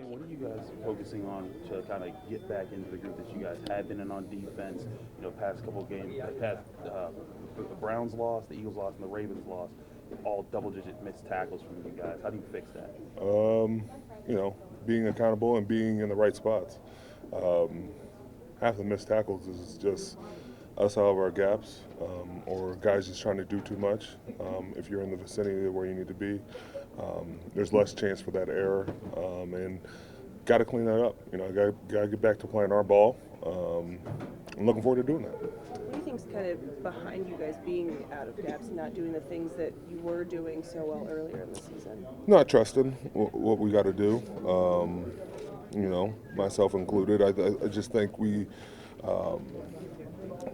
Ken, what are you guys focusing on to kind of get back into the group that you guys had been in on defense? Past couple games, past the Browns lost, the Eagles lost, and the Ravens lost. All double-digit missed tackles from you guys. How do you fix that? Being accountable and being in the right spots. Half the missed tackles is just us out of our gaps, or guys just trying to do too much. If you're in the vicinity of where you need to be, there's less chance for that error, and got to clean that up. Got to get back to playing our ball. I'm looking forward to doing that. What do you think's kind of behind you guys being out of gaps and not doing the things that you were doing so well earlier in the season? Not trusting what we got to do. Myself included. I just think we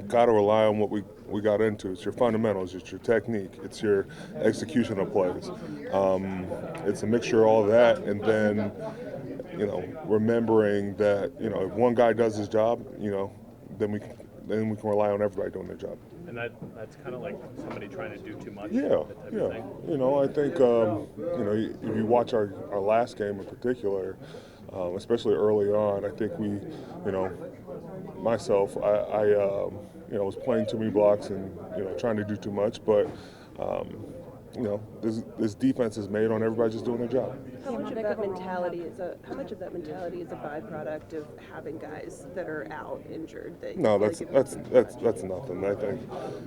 got to rely on what we got into. It's your fundamentals, it's your technique, it's your execution of plays. It's a mixture of all of that, and then remembering that if one guy does his job, then we can rely on everybody doing their job. And that's kind of like somebody trying to do too much. Yeah. Of thing. I think if you watch our last game in particular, especially early on, I think we, myself, I was playing too many blocks and trying to do too much, but this defense is made on everybody just doing their job. How much of that mentality is a byproduct of having guys that are out injured? No, that's nothing. I think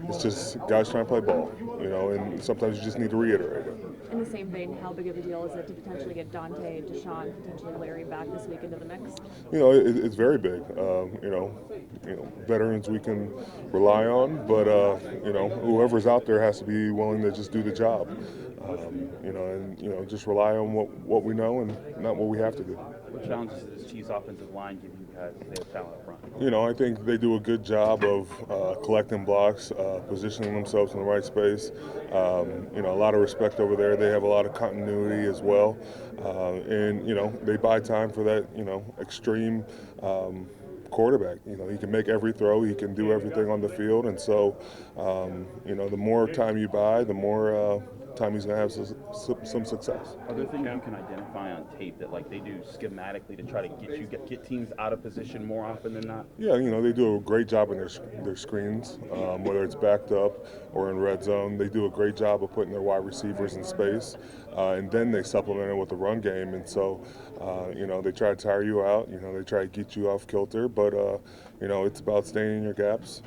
it's just guys trying to play ball, and sometimes you just need to reiterate it. In the same vein, how big of a deal is it to potentially get Donte, Deshaun, potentially Larry back this week into the mix? It's very big. Veterans we can rely on, but whoever's out there has to be willing to just do the job. Just rely on what we know and not what we have to do. What challenges does this Chiefs offensive line give you guys if they have talent up front? I think they do a good job of collecting blocks, positioning themselves in the right space. A lot of respect over there. They have a lot of continuity as well. And they buy time for that, extreme quarterback. He can make every throw. He can do everything on the field. And so, the more time you buy, the more time he's going to have some success. Are there things you can identify on tape that they do schematically to try to get teams out of position more often than not? Yeah, they do a great job in their screens, whether it's backed up or in red zone. They do a great job of putting their wide receivers in space, and then they supplement it with the run game. And so, they try to tire you out. They try to get you off kilter, but it's about staying in your gaps,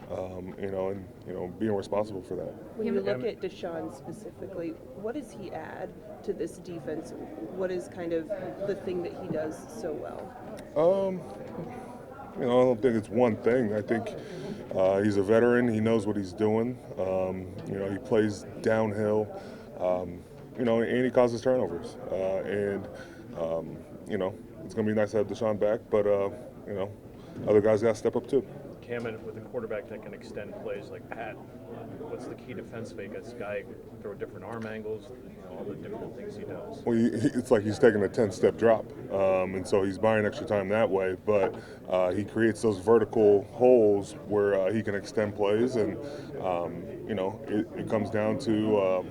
and being responsible for that. When you look at Deshaun specifically, what does he add to this defense? What is kind of the thing that he does so well? I don't think it's one thing. I think he's a veteran. He knows what he's doing. He plays downhill, and he causes turnovers. It's going to be nice to have Deshaun back, but, other guys got to step up too. Cam, with a quarterback that can extend plays like Pat, what's the key defensively against this guy? Throw different arm angles, all the different things he does. Well, it's like he's taking a 10-step drop, and so he's buying extra time that way. But he creates those vertical holes where he can extend plays, and it comes down to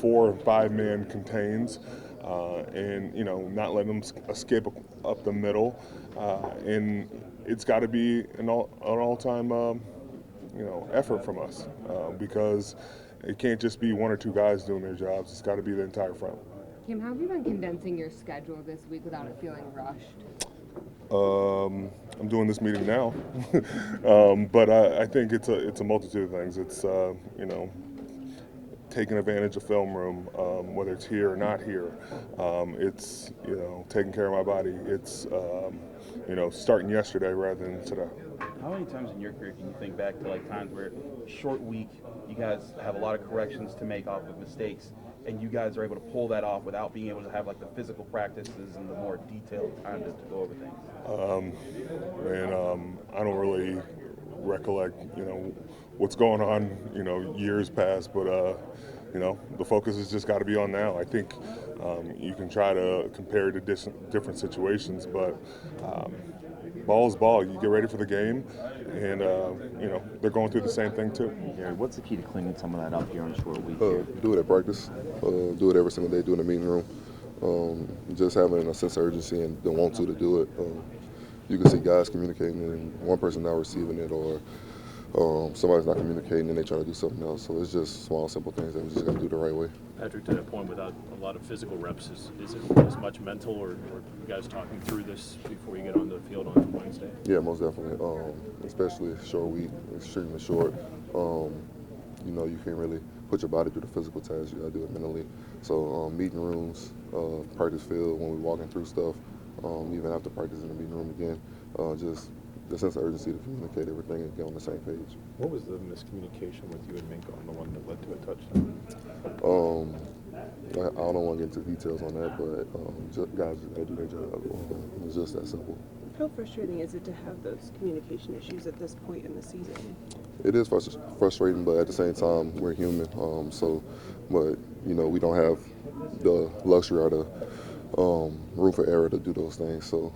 4 and 5 man contains, and not letting them escape up the middle, and it's got to be an all-time effort from us, because it can't just be 1 or 2 guys doing their jobs. It's got to be the entire front. Kim, how have you been condensing your schedule this week without it feeling rushed? I'm doing this meeting now, but I think it's a multitude of things. It's taking advantage of film room, whether it's here or not here. It's taking care of my body. It's starting yesterday rather than today. How many times in your career can you think back to times where short week, you guys have a lot of corrections to make off of mistakes, and you guys are able to pull that off without being able to have the physical practices and the more detailed time to go over things? I don't really recollect, what's going on, years past, but the focus has just got to be on now. I think you can try to compare it to different situations, but ball is ball. You get ready for the game, and they're going through the same thing too. Yeah, what's the key to cleaning some of that up here on a short week? Here? Do it at practice. Do it every single day. Do it in the meeting room. Just having a sense of urgency and the want to do it. You can see guys communicating and one person not receiving it, or somebody's not communicating and they try to do something else. So it's just small, simple things that we just got to do the right way. Patrick, to that point, without a lot of physical reps, is it as much mental, or you guys talking through this before you get on the field on Wednesday? Yeah, most definitely. Especially short week, extremely short. You can't really put your body through the physical tasks. You got to do it mentally. So meeting rooms, practice field, when we're walking through stuff, even after practice in the meeting room again, just the sense of urgency to communicate everything and get on the same page. What was the miscommunication with you and Minka on the one that led to a touchdown? I don't want to get into details on that, but guys just got to do their job. It's just that simple. How frustrating is it to have those communication issues at this point in the season? It is frustrating, but at the same time, we're human. But we don't have the luxury or the room for error to do those things. So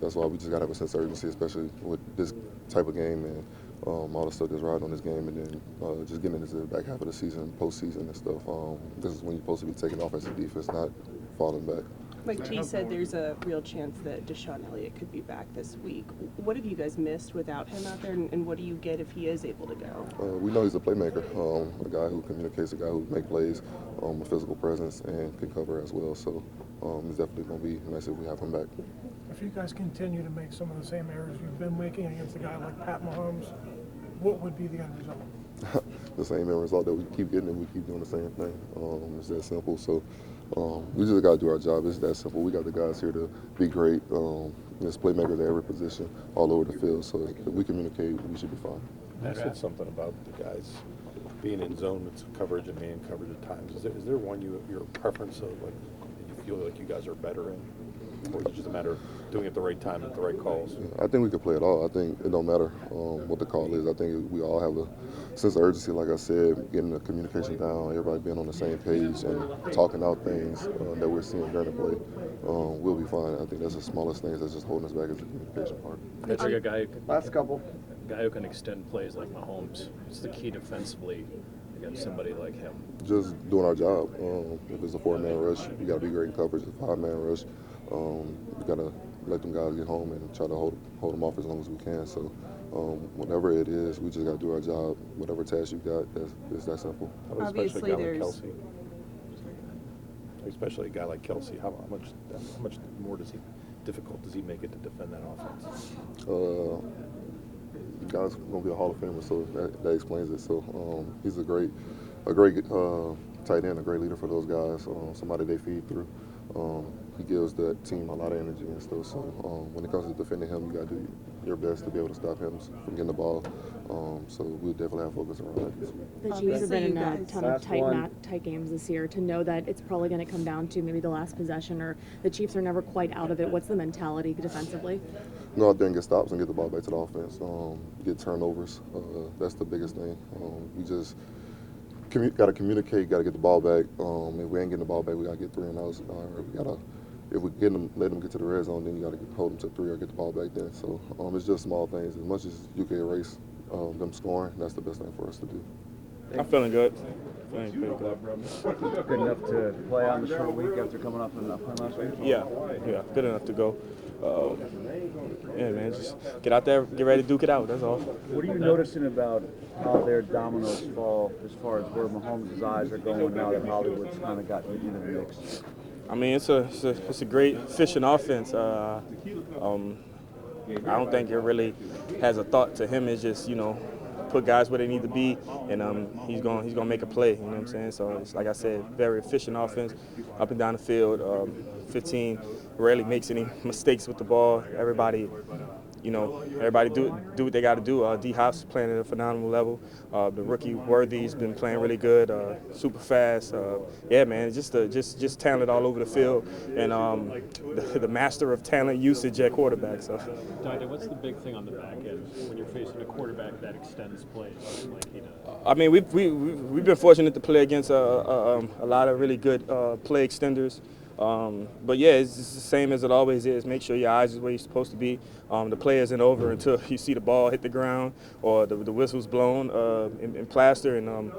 that's why we just got to have a sense of urgency, especially with this type of game and all the stuff that's riding on this game, and then just getting into the back half of the season, postseason and stuff. This is when you're supposed to be taking offensive defense, not falling back. Like T said, there's a real chance that Deshaun Elliott could be back this week. What have you guys missed without him out there, and what do you get if he is able to go? We know he's a playmaker, a guy who communicates, a guy who makes plays, a physical presence, and can cover as well. So it's definitely going to be nice if we have him back. If you guys continue to make some of the same errors you've been making against a guy like Pat Mahomes, what would be the end result? The same end result that we keep getting, and we keep doing the same thing. It's that simple. So we just got to do our job. It's that simple. We got the guys here to be great. There's playmakers at every position all over the field. So if we communicate, we should be fine. You said something about the guys being in zone with coverage and man coverage at times. Is there one your preference of, like, you feel like you guys are better in? Or is it just a matter of doing it at the right time at the right calls? I think we can play it all. I think it don't matter what the call is. I think we all have a sense of urgency, like I said, getting the communication down, everybody being on the same page and talking out things that we're seeing during the play. We'll be fine. I think that's the smallest things that's just holding us back is the communication part. Patrick, a guy who can extend plays like Mahomes. What's the key defensively against somebody like him? Just doing our job. If it's a 4-man rush, you got to be great in coverage. If it's a 5-man rush, we got to let them guys get home and try to hold them off as long as we can. So whatever it is, we just got to do our job. Whatever task you got, it's that simple. Obviously, Like Kelsey? Especially a guy like Kelsey, how much more difficult does he make it to defend that offense? Guy's going to be a Hall of Famer, so that explains it. So he's a great tight end, a great leader for those guys, somebody they feed through. He gives the team a lot of energy and stuff. So when it comes to defending him, you got to do your best to be able to stop him from getting the ball. So we'll definitely have focus around that this week. The Chiefs have been in a ton of tight games this year. To know that it's probably going to come down to maybe the last possession, or the Chiefs are never quite out of it. What's the mentality defensively? Go out there and get stops and get the ball back to the offense. Get turnovers. That's the biggest thing. We just got to communicate, got to get the ball back. If we ain't getting the ball back, we got to get 3 and outs. If we let them get to the red zone, then you got to hold them to 3 or get the ball back then. So it's just small things. As much as you can erase them scoring, that's the best thing for us to do. I'm feeling good. Feeling pretty good. Good enough to play on the short week after coming off in last week? Yeah, good enough to go. Yeah, man, just get out there, get ready to duke it out. That's all. What are you noticing about how their dominoes fall as far as where Mahomes' eyes are going now that Hollywood's kind of gotten into the mix? I mean, it's a great efficient offense. I don't think it really has a thought to him. It's just, put guys where they need to be, and he's gonna make a play. You know what I'm saying? So it's, like I said, very efficient offense, up and down the field. 15 rarely makes any mistakes with the ball. Everybody do what they got to do. D-Hop's playing at a phenomenal level. The rookie Worthy's been playing really good, super fast. Yeah, man, just talent all over the field, and the master of talent usage at quarterback. So, Donte, what's the big thing on the back end when you're facing a quarterback that extends plays like he does? I mean, we've been fortunate to play against a lot of really good play extenders. But yeah, it's just the same as it always is. Make sure your eyes is where you're supposed to be. The play isn't over until you see the ball hit the ground or the whistle's blown in plaster, and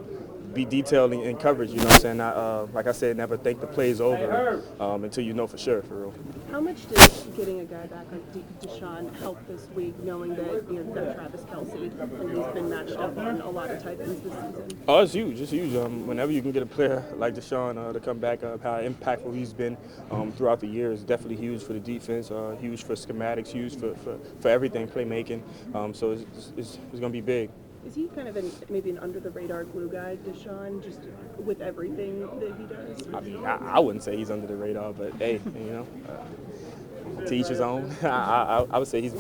be detailed in coverage. You know what I'm saying? Like I said, never think the play's over until you know for sure, for real. How much does getting a guy back like Deshaun help this week, knowing that you've got Travis Kelce and he's been matched up on a lot of tight ends this season? Oh, it's huge. It's huge. Whenever you can get a player like Deshaun to come back, how impactful he's been throughout the year is definitely huge for the defense, huge for schematics, huge for everything, playmaking. So it's going to be big. Is he kind of maybe an under-the-radar glue guy, Deshaun, just with everything that he does? I mean, I wouldn't say he's under the radar, but hey, you know, to each his own. I would say he's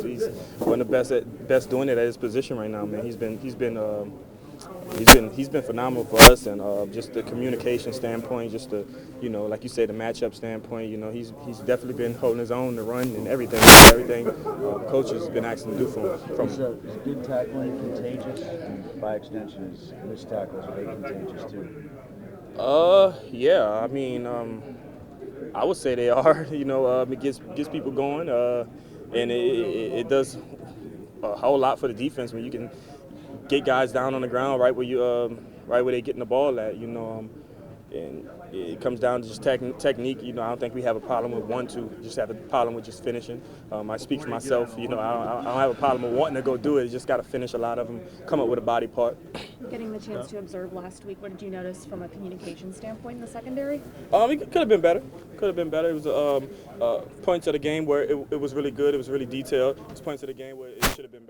one of the best doing it at his position right now, man. He's been phenomenal for us, and just the communication standpoint, just the, you know, like you said, the matchup standpoint. You know, he's definitely been holding his own, the run and everything. Coach has been asking to do from Is good tackling contagious? And by extension, is missed tackles, are they contagious too? Yeah. I mean, I would say they are. You know, it gets people going, and it does a whole lot for the defense when you can get guys down on the ground right where they're getting the ball at. You know, and it comes down to just technique. You know, I don't think we have a problem with 1-2. Just have a problem with just finishing. I speak for myself. You know, I don't have a problem with wanting to go do it. You just got to finish a lot of them. Come up with a body part. Getting the chance to observe last week, what did you notice from a communication standpoint in the secondary? It could have been better. It was points of the game where it was really good. It was really detailed. It was points of the game where it should have been better.